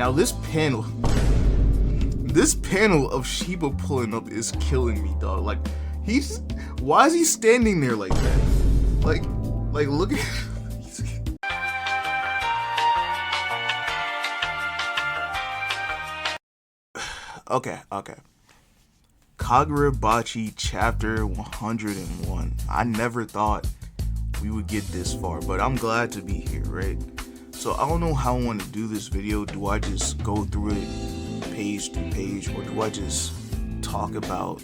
Now this panel of Shiba pulling up is killing me, dog. Like, why is he standing there like that? Like look at. Okay. Kagurabachi Chapter 101. I never thought we would get this far, but I'm glad to be here, right? So I don't know how I want to do this video. Do I just go through it page to page, or do I just talk about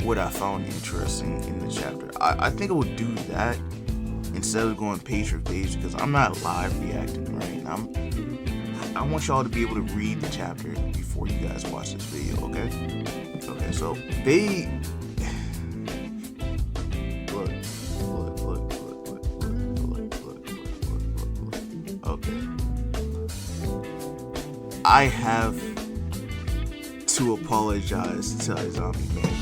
what I found interesting in the chapter? I think I would do that instead of going page for page, because I'm not live reacting, right? I want y'all to be able to read the chapter before you guys watch this video, okay? Okay, so they look. Okay. I have to apologize to Izami, man.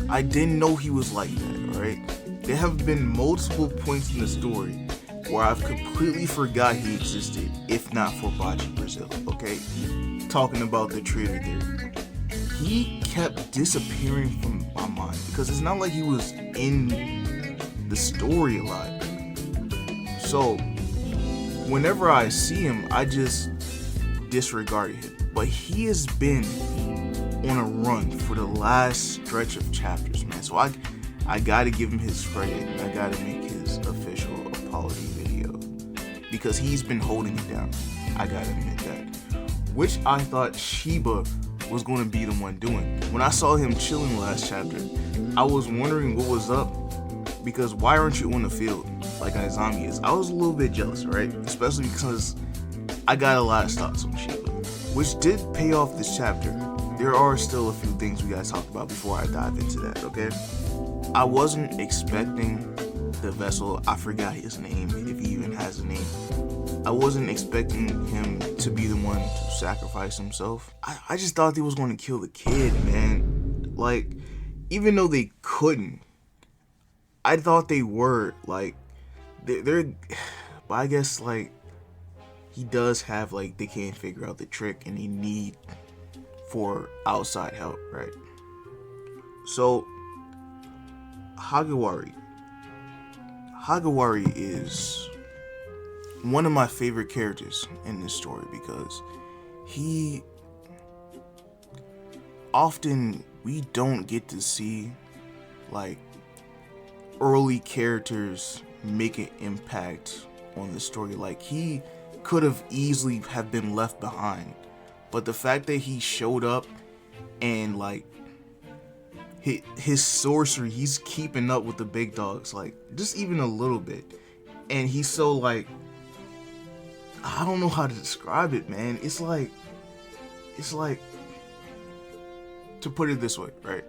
I didn't know he was like that, right? There have been multiple points in the story where I've completely forgot he existed, if not for Bachi Brazil, okay? Talking about the trivia theory. He kept disappearing from my mind, because it's not like he was in the story a lot. So, whenever I see him, I just disregard him. But he has been on a run for the last stretch of chapters, man. So I gotta give him his credit. I gotta make his official apology video, because he's been holding it down. I gotta admit that. Which I thought Shiba was going to be the one doing. When I saw him chilling last chapter, I was wondering what was up, because why aren't you on the field like Izami is? I was a little bit jealous, right? Especially because I got a lot of thoughts on Shiba, which did pay off this chapter. There are still a few things we gotta talk about before I dive into that, okay? I wasn't expecting the vessel, I forgot his name, if he even has a name. I wasn't expecting him to be the one to sacrifice himself. I just thought they was going to kill the kid, man. Like, even though they couldn't, I thought they were. Like, they're but I guess, like, he does have, like, they can't figure out the trick and they need for outside help, right? So, Hagawari is one of my favorite characters in this story, because we don't get to see, like, early characters make an impact on the story. Like, he could have easily have been left behind, but the fact that he showed up and, like, his sorcery, he's keeping up with the big dogs, like, just even a little bit, and he's so, like, I don't know how to describe it, man. It's like, to put it this way, right?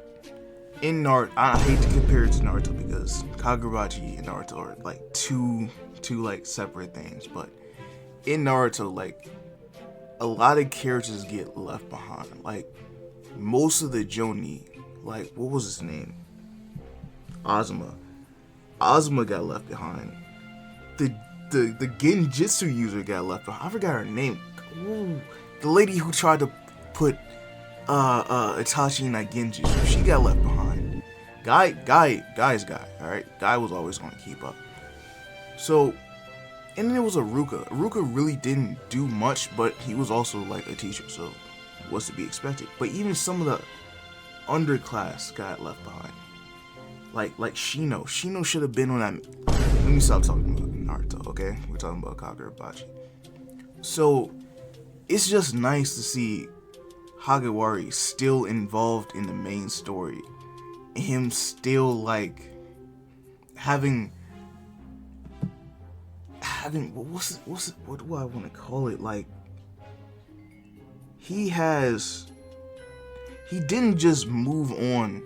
In Naruto, I hate to compare it to Naruto, because Kagurabachi and Naruto are like two like separate things, but in Naruto, like, a lot of characters get left behind. Like, most of the Jonin, like, what was his name? Azuma got left behind. The Genjutsu user got left behind. I forgot her name. Ooh, the lady who tried to put Itachi in that Genjutsu, she got left behind. Guy's guy, alright? Guy was always gonna keep up. So, and then there was Aruka. Aruka really didn't do much, but he was also like a teacher, so what's to be expected. But even some of the underclass got left behind. Like Shino. Shino should have been on that. Let me stop talking about Naruto, okay? We're talking about Kagurabachi. So, it's just nice to see Hagawari still involved in the main story. Him still, like, having what do I want to call it? Like, he didn't just move on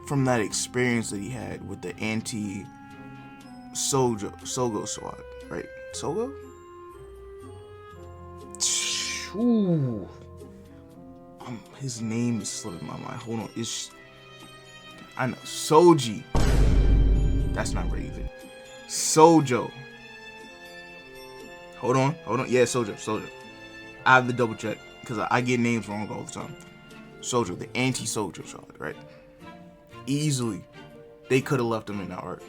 from that experience that he had with the Sogo squad, right? Sogo? Ooh. His name is slipping my mind. Hold on. I know. Soji. That's not right either. Sojo. Hold on. Yeah, Sojo. I have to double check because I get names wrong all the time. Soldier, the anti-soldier shard, right? Easily, they could have left him in that arc.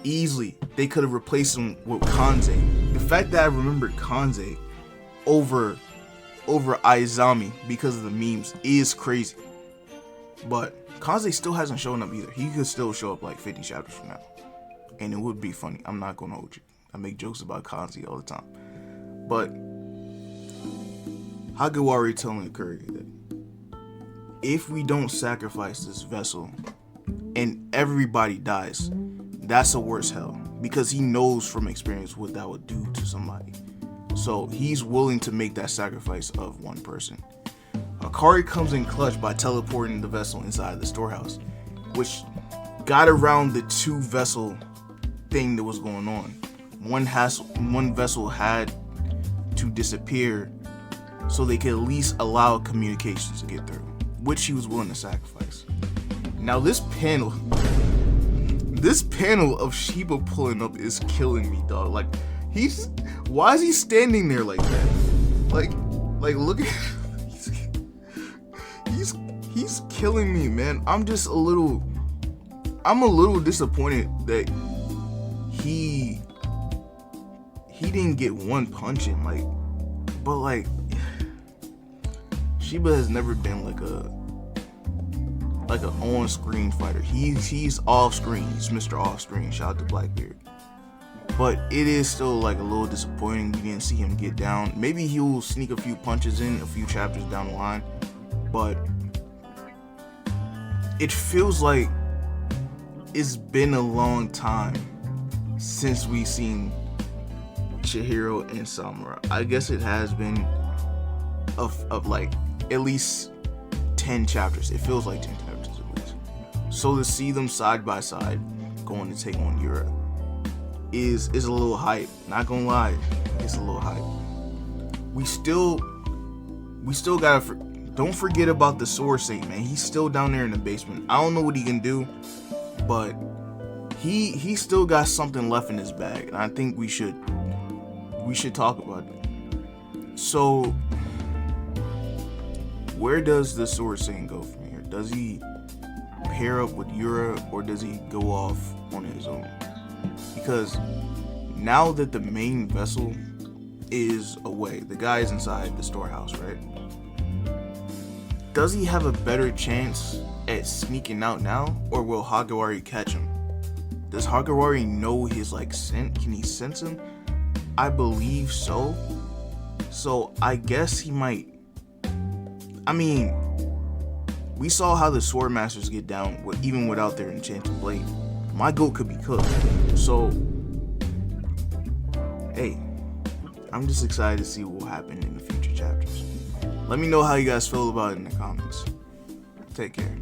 Easily, they could have replaced him with Kanze. The fact that I remembered Kanze over Aizami because of the memes is crazy. But Kanze still hasn't shown up either. He could still show up like 50 chapters from now. And it would be funny. I'm not gonna hold you. I make jokes about Kanze all the time. But Hagawari telling Kuragi that if we don't sacrifice this vessel and everybody dies, that's a worse hell. Because he knows from experience what that would do to somebody. So he's willing to make that sacrifice of one person. Akari comes in clutch by teleporting the vessel inside the storehouse, which got around the 2 vessel thing that was going on. One vessel had to disappear so they could at least allow communications to get through, which he was willing to sacrifice. Now this panel of Shiba pulling up is killing me, dog. Like, why is he standing there like that? Like look at he's killing me, man. I'm a little disappointed that he didn't get one punch in, but Shiba has never been like an on-screen fighter. He's off-screen. He's Mr. Off-Screen. Shout out to Blackbeard. But it is still like a little disappointing. We didn't see him get down. Maybe he'll sneak a few punches in a few chapters down the line. But it feels like it's been a long time since we've seen Chihiro and Samura. I guess it has been of like at least 10 chapters. It feels like 10 chapters at least. So to see them side by side going to take on Yura is a little hype. Not gonna lie, it's a little hype. We still gotta don't forget about the Sword Saint, man. He's still down there in the basement. I don't know what he can do, but he still got something left in his bag, and I think we should talk about it. So where does the Sword Saint go from here? Does he pair up with Yura, or does he go off on his own? Because now that the main vessel is away, the guy is inside the storehouse, right? Does he have a better chance at sneaking out now, or will Hagawari catch him? Does Hagawari know his scent? Can he sense him? I believe so. So I guess he might. I mean, we saw how the Sword Masters get down even without their enchanted blade. My goat could be cooked. So, hey, I'm just excited to see what will happen in the future chapters. Let me know how you guys feel about it in the comments. Take care.